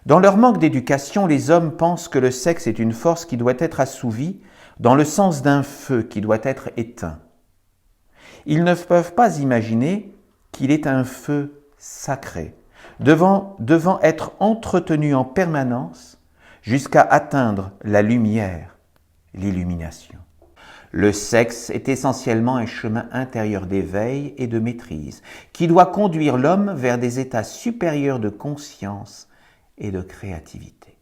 Dans leur manque d'éducation, les hommes pensent que le sexe est une force qui doit être assouvie dans le sens d'un feu qui doit être éteint. Ils ne peuvent pas imaginer qu'il est un feu sacré, devant être entretenu en permanence jusqu'à atteindre la lumière, l'illumination. Le sexe est essentiellement un chemin intérieur d'éveil et de maîtrise qui doit conduire l'homme vers des états supérieurs de conscience et de créativité.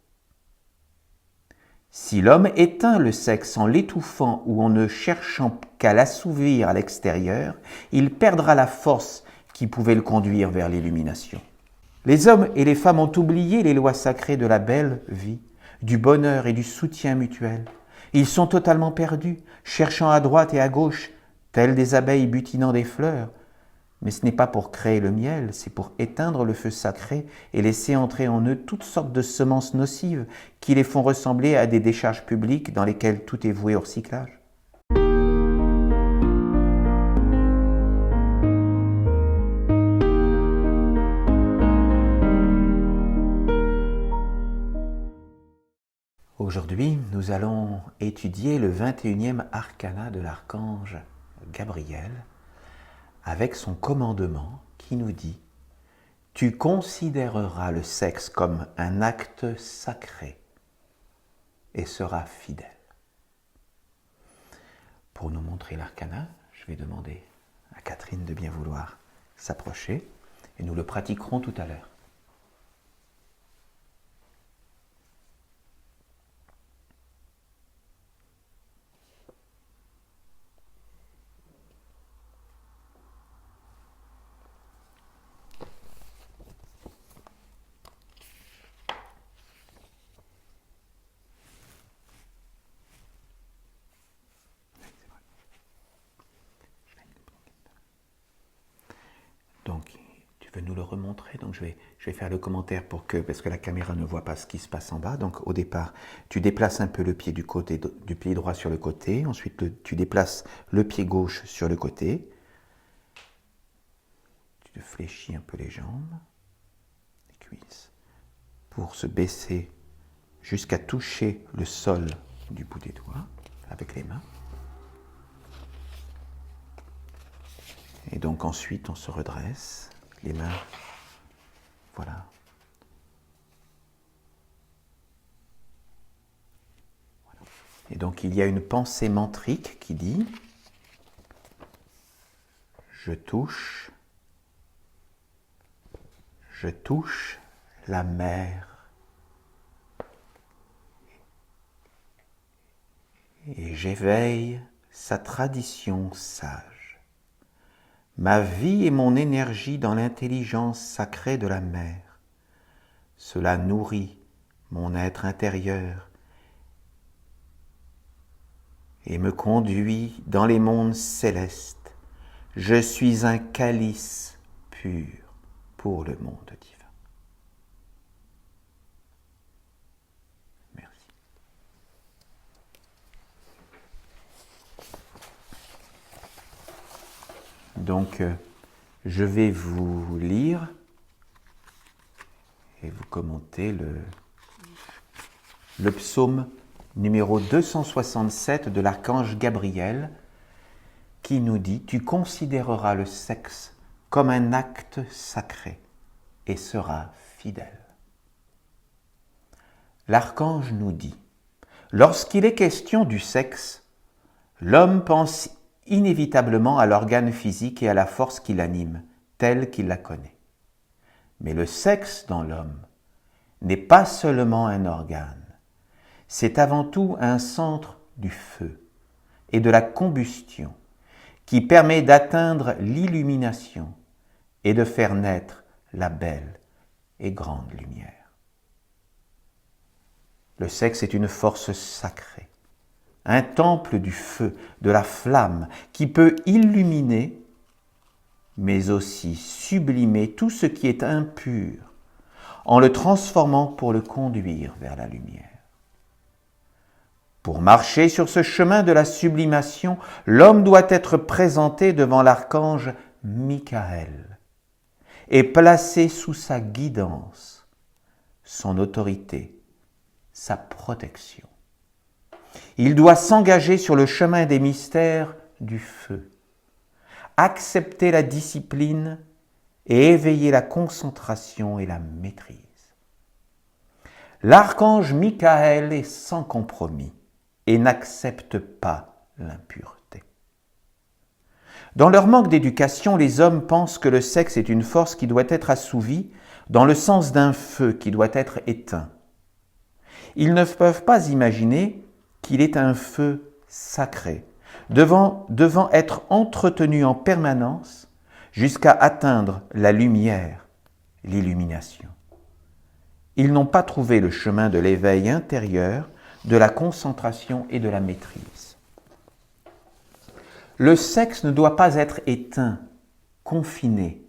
Si l'homme éteint le sexe en l'étouffant ou en ne cherchant qu'à l'assouvir à l'extérieur, il perdra la force qui pouvait le conduire vers l'illumination. Les hommes et les femmes ont oublié les lois sacrées de la belle vie, du bonheur et du soutien mutuel. Ils sont totalement perdus, cherchant à droite et à gauche, tels des abeilles butinant des fleurs. Mais ce n'est pas pour créer le miel, c'est pour éteindre le feu sacré et laisser entrer en eux toutes sortes de semences nocives qui les font ressembler à des décharges publiques dans lesquelles tout est voué au recyclage. Aujourd'hui, nous allons étudier le 21e arcana de l'archange Gabriel avec son commandement qui nous dit « Tu considéreras le sexe comme un acte sacré et seras fidèle. » Pour nous montrer l'arcana, je vais demander à Catherine de bien vouloir s'approcher et nous le pratiquerons tout à l'heure. Donc, tu veux nous le remontrer? Donc, je vais faire le commentaire parce que la caméra ne voit pas ce qui se passe en bas. Donc, au départ, tu déplaces un peu le pied du pied droit sur le côté. Ensuite, tu déplaces le pied gauche sur le côté. Tu te fléchis un peu les jambes, les cuisses, pour se baisser jusqu'à toucher le sol du bout des doigts avec les mains. Et donc ensuite, on se redresse, les mains, voilà. Et donc il y a une pensée mantrique qui dit « Je touche la mer et j'éveille sa tradition sage. Ma vie et mon énergie dans l'intelligence sacrée de la mer. Cela nourrit mon être intérieur et me conduit dans les mondes célestes. Je suis un calice pur pour le monde divin. » Merci. Donc, je vais vous lire et vous commenter le psaume numéro 267 de l'archange Gabriel qui nous dit « Tu considéreras le sexe comme un acte sacré et seras fidèle. » L'archange nous dit « Lorsqu'il est question du sexe, l'homme pense inévitablement à l'organe physique et à la force qui l'anime, telle qu'il la connaît. Mais le sexe dans l'homme n'est pas seulement un organe, c'est avant tout un centre du feu et de la combustion qui permet d'atteindre l'illumination et de faire naître la belle et grande lumière. Le sexe est une force sacrée, un temple du feu, de la flamme, qui peut illuminer, mais aussi sublimer tout ce qui est impur, en le transformant pour le conduire vers la lumière. Pour marcher sur ce chemin de la sublimation, l'homme doit être présenté devant l'archange Michael et placé sous sa guidance, son autorité, sa protection. Il doit s'engager sur le chemin des mystères du feu, accepter la discipline et éveiller la concentration et la maîtrise. L'archange Michael est sans compromis et n'accepte pas l'impureté. Dans leur manque d'éducation, les hommes pensent que le sexe est une force qui doit être assouvie dans le sens d'un feu qui doit être éteint. Ils ne peuvent pas imaginer qu'il est un feu sacré, devant être entretenu en permanence jusqu'à atteindre la lumière, l'illumination. Ils n'ont pas trouvé le chemin de l'éveil intérieur, de la concentration et de la maîtrise. Le sexe ne doit pas être éteint, confiné,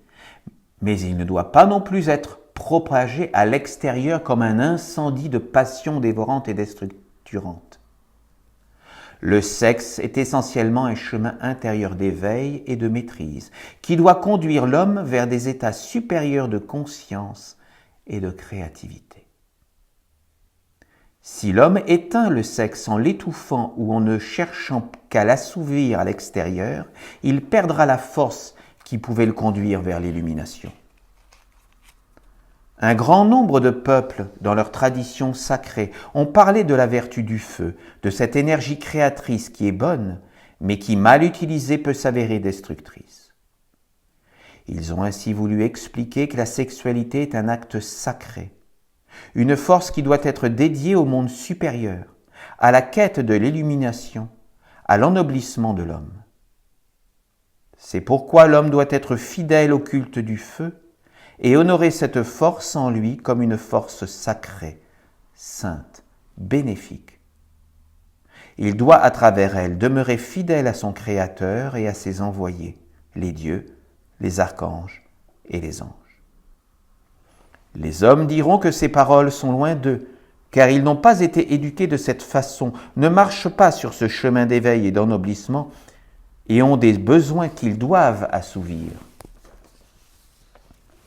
mais il ne doit pas non plus être propagé à l'extérieur comme un incendie de passion dévorante et destructurante. Le sexe est essentiellement un chemin intérieur d'éveil et de maîtrise qui doit conduire l'homme vers des états supérieurs de conscience et de créativité. Si l'homme éteint le sexe en l'étouffant ou en ne cherchant qu'à l'assouvir à l'extérieur, il perdra la force qui pouvait le conduire vers l'illumination. Un grand nombre de peuples, dans leurs traditions sacrées, ont parlé de la vertu du feu, de cette énergie créatrice qui est bonne, mais qui, mal utilisée, peut s'avérer destructrice. Ils ont ainsi voulu expliquer que la sexualité est un acte sacré, une force qui doit être dédiée au monde supérieur, à la quête de l'illumination, à l'ennoblissement de l'homme. C'est pourquoi l'homme doit être fidèle au culte du feu, et honorer cette force en lui comme une force sacrée, sainte, bénéfique. Il doit à travers elle demeurer fidèle à son Créateur et à ses envoyés, les dieux, les archanges et les anges. Les hommes diront que ces paroles sont loin d'eux, car ils n'ont pas été éduqués de cette façon, ne marchent pas sur ce chemin d'éveil et d'ennoblissement, et ont des besoins qu'ils doivent assouvir.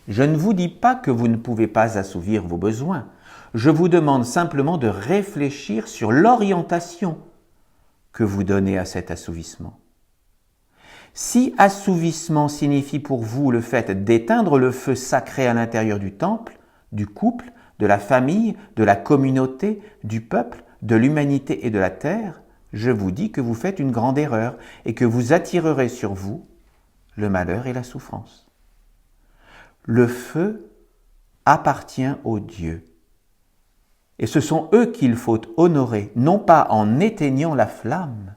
Je ne vous dis pas que vous ne pouvez pas assouvir vos besoins. Je vous demande simplement de réfléchir sur l'orientation que vous donnez à cet assouvissement. Si assouvissement signifie pour vous le fait d'éteindre le feu sacré à l'intérieur du temple, du couple, de la famille, de la communauté, du peuple, de l'humanité et de la terre, je vous dis que vous faites une grande erreur et que vous attirerez sur vous le malheur et la souffrance. Le feu appartient aux dieux. Et ce sont eux qu'il faut honorer, non pas en éteignant la flamme,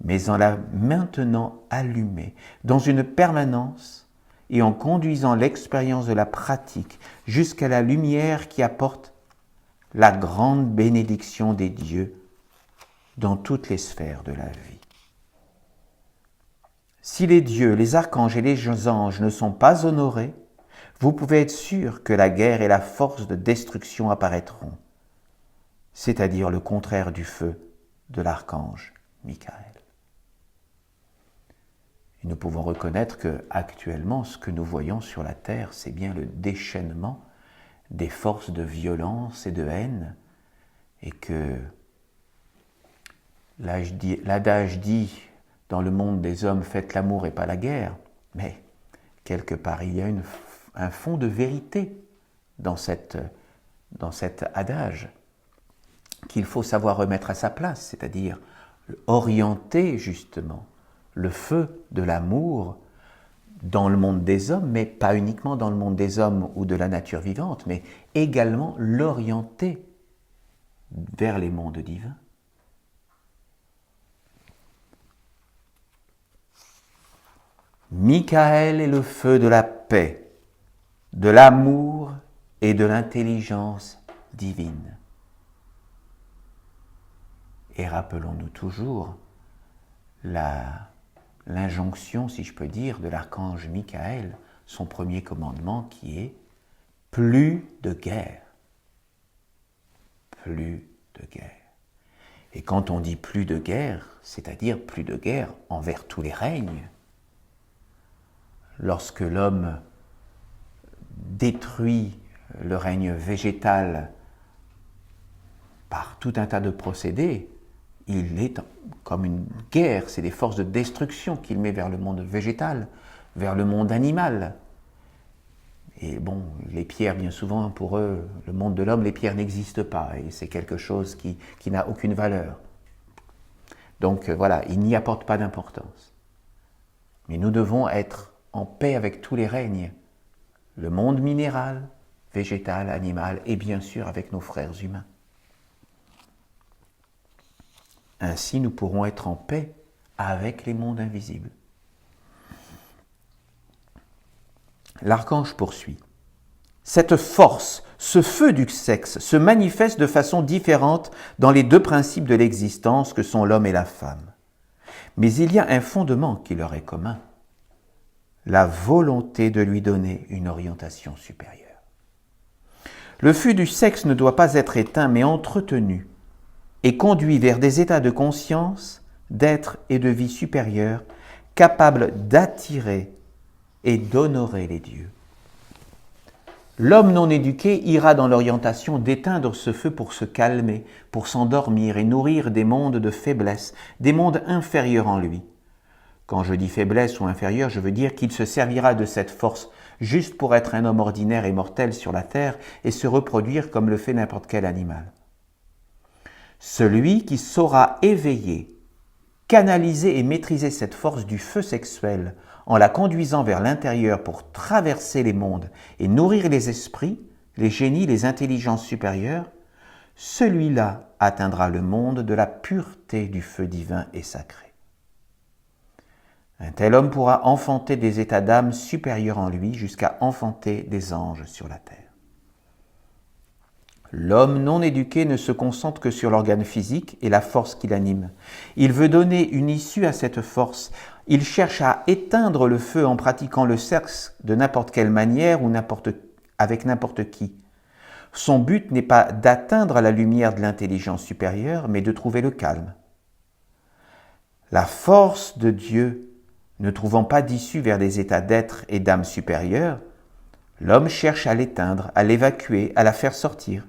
mais en la maintenant allumée, dans une permanence et en conduisant l'expérience de la pratique jusqu'à la lumière qui apporte la grande bénédiction des dieux dans toutes les sphères de la vie. Si les dieux, les archanges et les anges ne sont pas honorés, vous pouvez être sûr que la guerre et la force de destruction apparaîtront, c'est-à-dire le contraire du feu de l'archange Michael. Et nous pouvons reconnaître que actuellement, ce que nous voyons sur la terre, c'est bien le déchaînement des forces de violence et de haine, et que l'adage dit dans le monde des hommes, faites l'amour et pas la guerre, mais quelque part il y a un fond de vérité dans cet adage qu'il faut savoir remettre à sa place, c'est-à-dire orienter justement le feu de l'amour dans le monde des hommes, mais pas uniquement dans le monde des hommes ou de la nature vivante, mais également l'orienter vers les mondes divins. Michael est le feu de la paix, de l'amour et de l'intelligence divine. Et rappelons-nous toujours l'injonction, si je peux dire, de l'archange Michael, son premier commandement qui est « plus de guerre ». Plus de guerre. Et quand on dit plus de guerre, c'est-à-dire plus de guerre envers tous les règnes. Lorsque l'homme détruit le règne végétal par tout un tas de procédés, il est comme une guerre, c'est des forces de destruction qu'il met vers le monde végétal, vers le monde animal. Et bon, les pierres, bien souvent, pour eux, le monde de l'homme, les pierres n'existent pas, et c'est quelque chose qui n'a aucune valeur. Donc voilà, il n'y apporte pas d'importance. Mais nous devons être en paix avec tous les règnes, le monde minéral, végétal, animal, et bien sûr avec nos frères humains. Ainsi, nous pourrons être en paix avec les mondes invisibles. L'archange poursuit. Cette force, ce feu du sexe, se manifeste de façon différente dans les deux principes de l'existence que sont l'homme et la femme. Mais il y a un fondement qui leur est commun, la volonté de lui donner une orientation supérieure. Le feu du sexe ne doit pas être éteint, mais entretenu et conduit vers des états de conscience, d'être et de vie supérieure, capables d'attirer et d'honorer les dieux. L'homme non éduqué ira dans l'orientation d'éteindre ce feu pour se calmer, pour s'endormir et nourrir des mondes de faiblesse, des mondes inférieurs en lui. Quand je dis faiblesse ou inférieur, je veux dire qu'il se servira de cette force juste pour être un homme ordinaire et mortel sur la terre et se reproduire comme le fait n'importe quel animal. Celui qui saura éveiller, canaliser et maîtriser cette force du feu sexuel en la conduisant vers l'intérieur pour traverser les mondes et nourrir les esprits, les génies, les intelligences supérieures, celui-là atteindra le monde de la pureté du feu divin et sacré. Un tel homme pourra enfanter des états d'âme supérieurs en lui jusqu'à enfanter des anges sur la terre. L'homme non éduqué ne se concentre que sur l'organe physique et la force qui l'anime. Il veut donner une issue à cette force. Il cherche à éteindre le feu en pratiquant le sexe de n'importe quelle manière ou avec n'importe qui. Son but n'est pas d'atteindre la lumière de l'intelligence supérieure, mais de trouver le calme. La force de Dieu, ne trouvant pas d'issue vers des états d'être et d'âme supérieure, l'homme cherche à l'éteindre, à l'évacuer, à la faire sortir.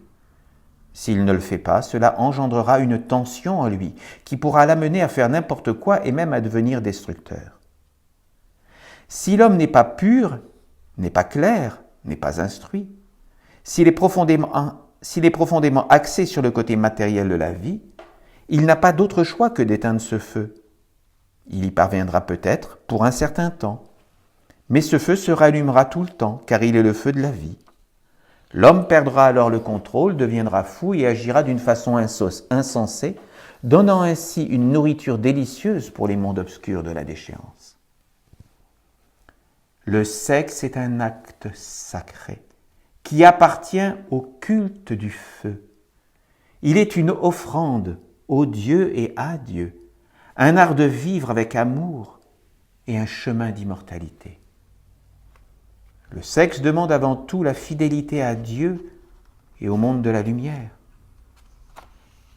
S'il ne le fait pas, cela engendrera une tension en lui qui pourra l'amener à faire n'importe quoi et même à devenir destructeur. Si l'homme n'est pas pur, n'est pas clair, n'est pas instruit, s'il est profondément axé sur le côté matériel de la vie, il n'a pas d'autre choix que d'éteindre ce feu. Il y parviendra peut-être pour un certain temps, mais ce feu se rallumera tout le temps car il est le feu de la vie. L'homme perdra alors le contrôle, deviendra fou et agira d'une façon insensée, donnant ainsi une nourriture délicieuse pour les mondes obscurs de la déchéance. Le sexe est un acte sacré qui appartient au culte du feu. Il est une offrande au Dieu et à Dieu, un art de vivre avec amour et un chemin d'immortalité. Le sexe demande avant tout la fidélité à Dieu et au monde de la lumière.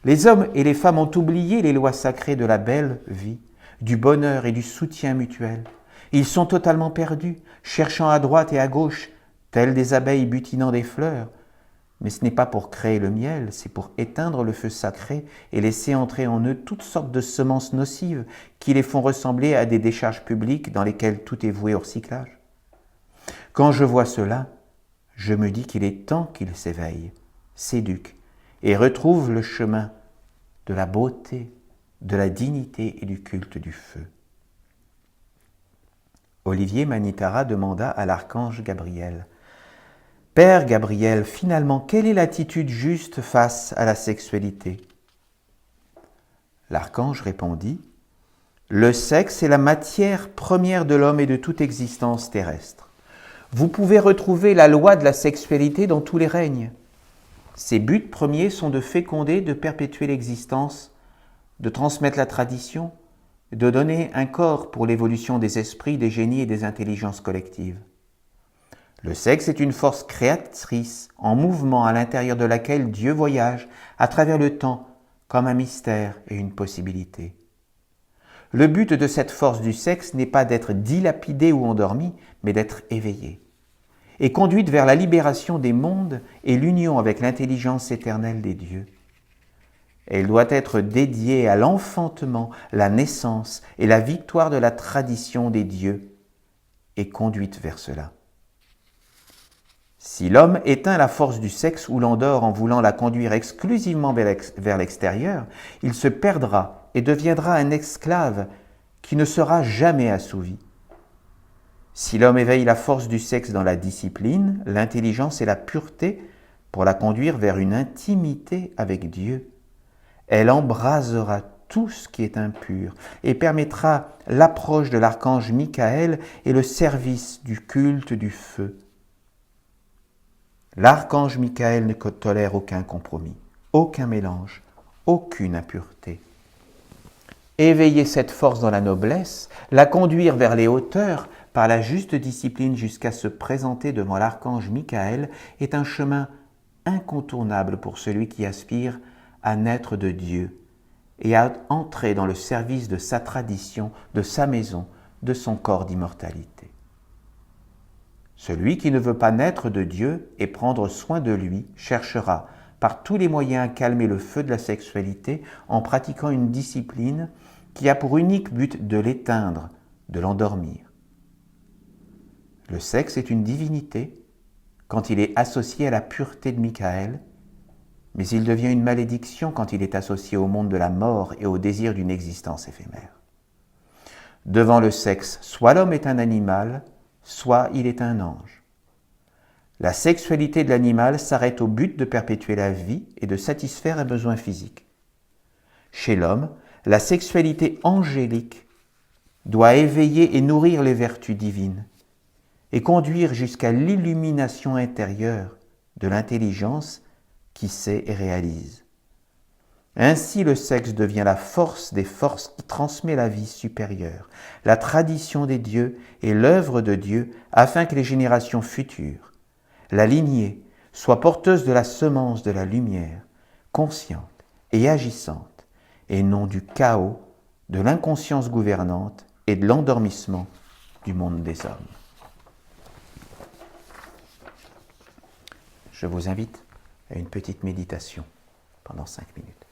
Les hommes et les femmes ont oublié les lois sacrées de la belle vie, du bonheur et du soutien mutuel. Ils sont totalement perdus, cherchant à droite et à gauche, tels des abeilles butinant des fleurs. Mais ce n'est pas pour créer le miel, c'est pour éteindre le feu sacré et laisser entrer en eux toutes sortes de semences nocives qui les font ressembler à des décharges publiques dans lesquelles tout est voué au recyclage. Quand je vois cela, je me dis qu'il est temps qu'ils s'éveillent, s'éduquent et retrouvent le chemin de la beauté, de la dignité et du culte du feu. Olivier Manitara demanda à l'archange Gabriel : « Père Gabriel, finalement, quelle est l'attitude juste face à la sexualité ?» L'archange répondit : « Le sexe est la matière première de l'homme et de toute existence terrestre. Vous pouvez retrouver la loi de la sexualité dans tous les règnes. Ses buts premiers sont de féconder, de perpétuer l'existence, de transmettre la tradition, de donner un corps pour l'évolution des esprits, des génies et des intelligences collectives. Le sexe est une force créatrice en mouvement à l'intérieur de laquelle Dieu voyage à travers le temps comme un mystère et une possibilité. Le but de cette force du sexe n'est pas d'être dilapidé ou endormi, mais d'être éveillé. et conduite vers la libération des mondes et l'union avec l'intelligence éternelle des dieux. Elle doit être dédiée à l'enfantement, la naissance et la victoire de la tradition des dieux et conduite vers cela. Si l'homme éteint la force du sexe ou l'endort en voulant la conduire exclusivement vers l'extérieur, il se perdra et deviendra un esclave qui ne sera jamais assouvi. Si l'homme éveille la force du sexe dans la discipline, l'intelligence et la pureté pour la conduire vers une intimité avec Dieu, elle embrasera tout ce qui est impur et permettra l'approche de l'archange Michael et le service du culte du feu. L'archange Michael ne tolère aucun compromis, aucun mélange, aucune impureté. Éveiller cette force dans la noblesse, la conduire vers les hauteurs par la juste discipline jusqu'à se présenter devant l'archange Michael est un chemin incontournable pour celui qui aspire à naître de Dieu et à entrer dans le service de sa tradition, de sa maison, de son corps d'immortalité. Celui qui ne veut pas naître de Dieu et prendre soin de lui cherchera par tous les moyens à calmer le feu de la sexualité en pratiquant une discipline qui a pour unique but de l'éteindre, de l'endormir. Le sexe est une divinité quand il est associé à la pureté de Michael, mais il devient une malédiction quand il est associé au monde de la mort et au désir d'une existence éphémère. Devant le sexe, soit l'homme est un animal, soit il est un ange. La sexualité de l'animal s'arrête au but de perpétuer la vie et de satisfaire un besoin physique. Chez l'homme, la sexualité angélique doit éveiller et nourrir les vertus divines et conduire jusqu'à l'illumination intérieure de l'intelligence qui sait et réalise. Ainsi, le sexe devient la force des forces qui transmet la vie supérieure, la tradition des dieux et l'œuvre de Dieu afin que les générations futures, la lignée, soient porteuses de la semence de la lumière, consciente et agissante, et non du chaos, de l'inconscience gouvernante et de l'endormissement du monde des hommes. Je vous invite à une petite méditation pendant 5 minutes.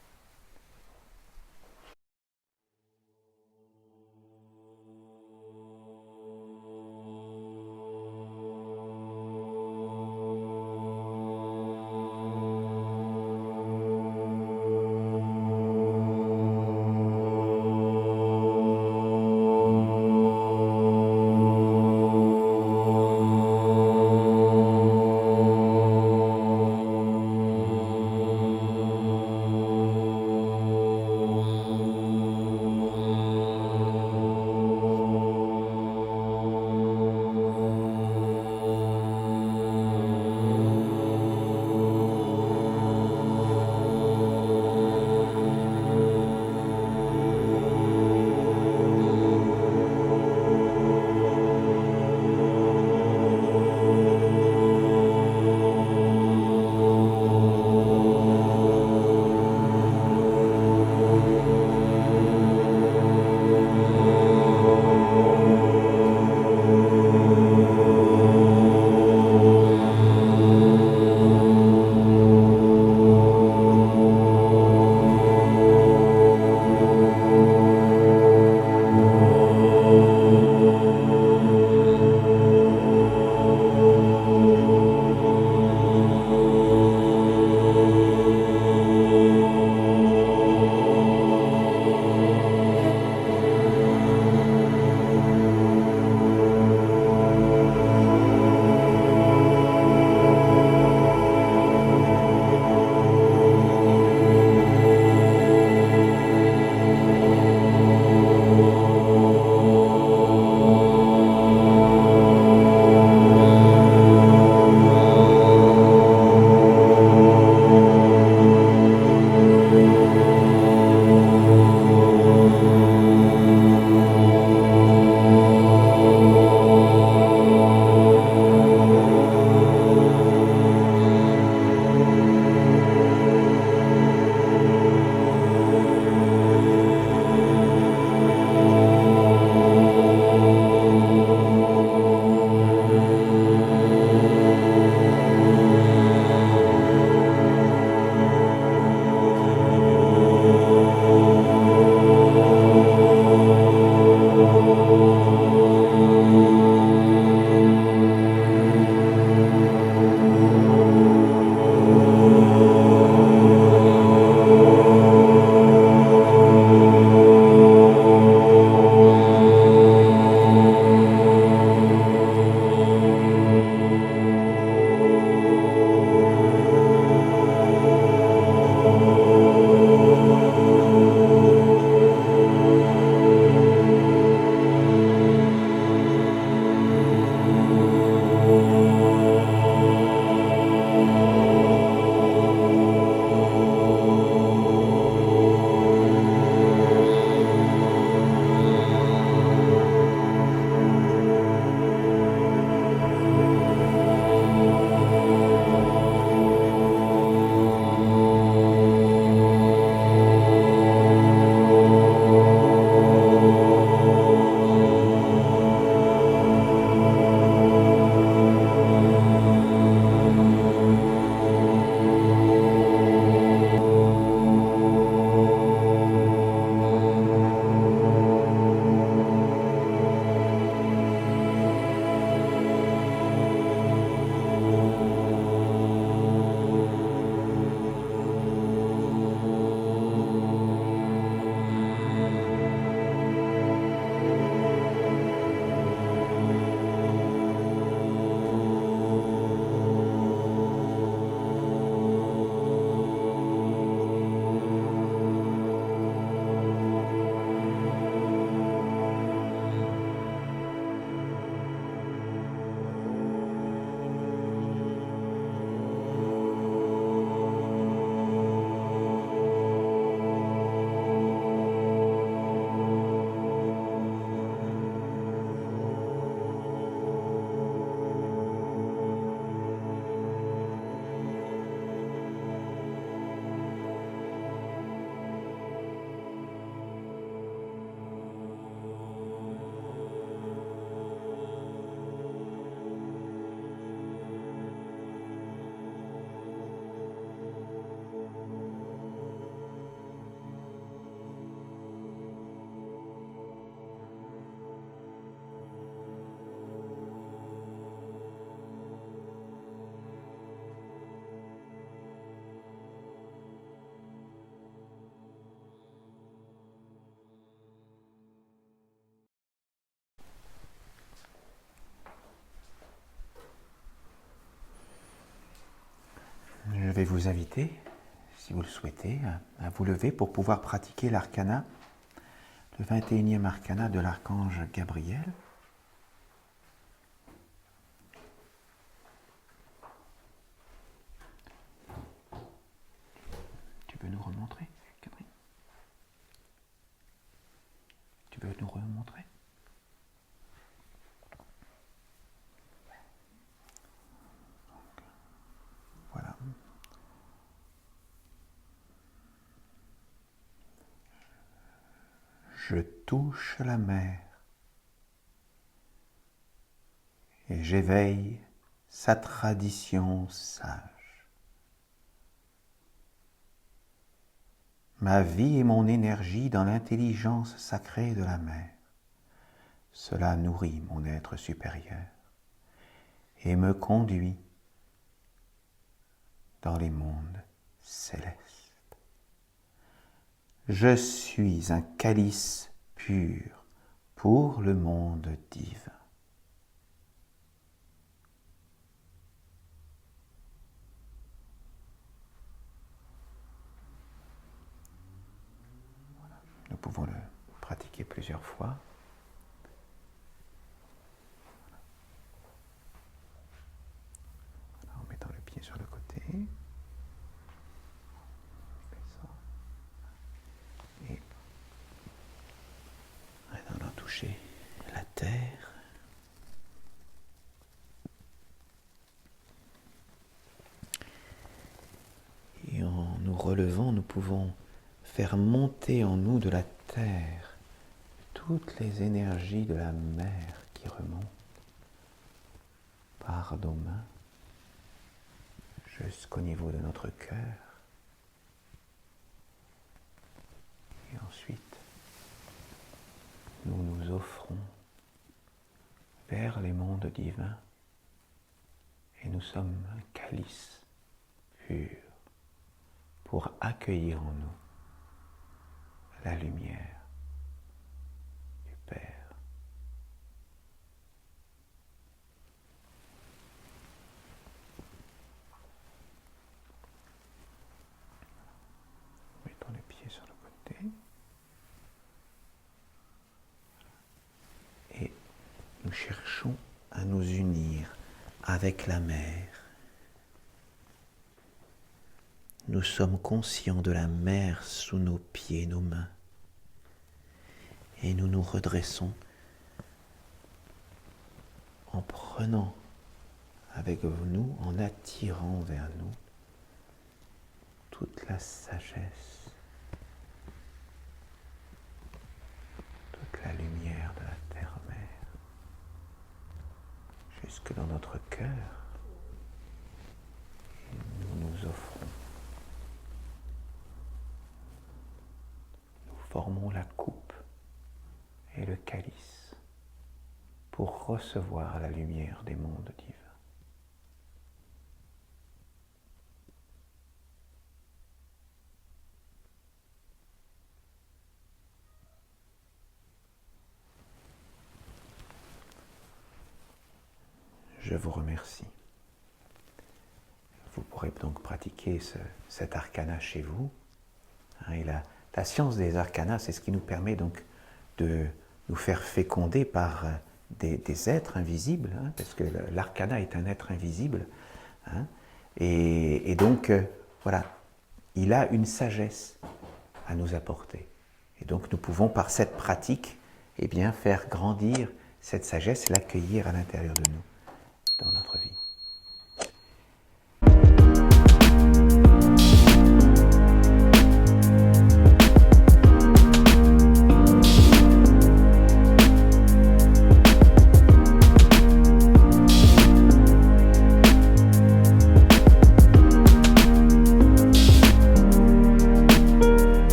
vais vous inviter, si vous le souhaitez, à vous lever pour pouvoir pratiquer l'arcana, le 21e arcana de l'archange Gabriel. Tu veux nous remontrer, Gabriel? Tu veux nous remontrer? Voilà. Je touche la mer et j'éveille sa tradition sage. Ma vie et mon énergie dans l'intelligence sacrée de la mer. Cela nourrit mon être supérieur et me conduit dans les mondes célestes. Je suis un calice pur pour le monde divin. Voilà. Nous pouvons le pratiquer plusieurs fois. En mettant le pied sur le côté. En allant toucher la terre. Et en nous relevant, nous pouvons faire monter en nous de la terre toutes les énergies de la mer qui remontent par nos mains jusqu'au niveau de notre cœur. Et ensuite, nous nous offrons vers les mondes divins et nous sommes un calice pur pour accueillir en nous la lumière du Père. Mettons les pieds sur le côté. Et nous cherchons à nous unir avec la mer. Nous sommes conscients de la mer sous nos pieds, nos mains. Et nous nous redressons en prenant avec nous, en attirant vers nous toute la sagesse, toute la lumière de la terre-mer, jusque dans notre cœur. Et nous nous offrons. Formons la coupe et le calice pour recevoir la lumière des mondes divins. Je vous remercie. Vous pourrez donc pratiquer cet arcana chez vous. Et la science des arcanas, c'est ce qui nous permet donc de nous faire féconder par des êtres invisibles, parce que l'arcana est un être invisible. Et donc, voilà, il a une sagesse à nous apporter. Et donc, nous pouvons, par cette pratique, faire grandir cette sagesse, l'accueillir à l'intérieur de nous, dans notre vie.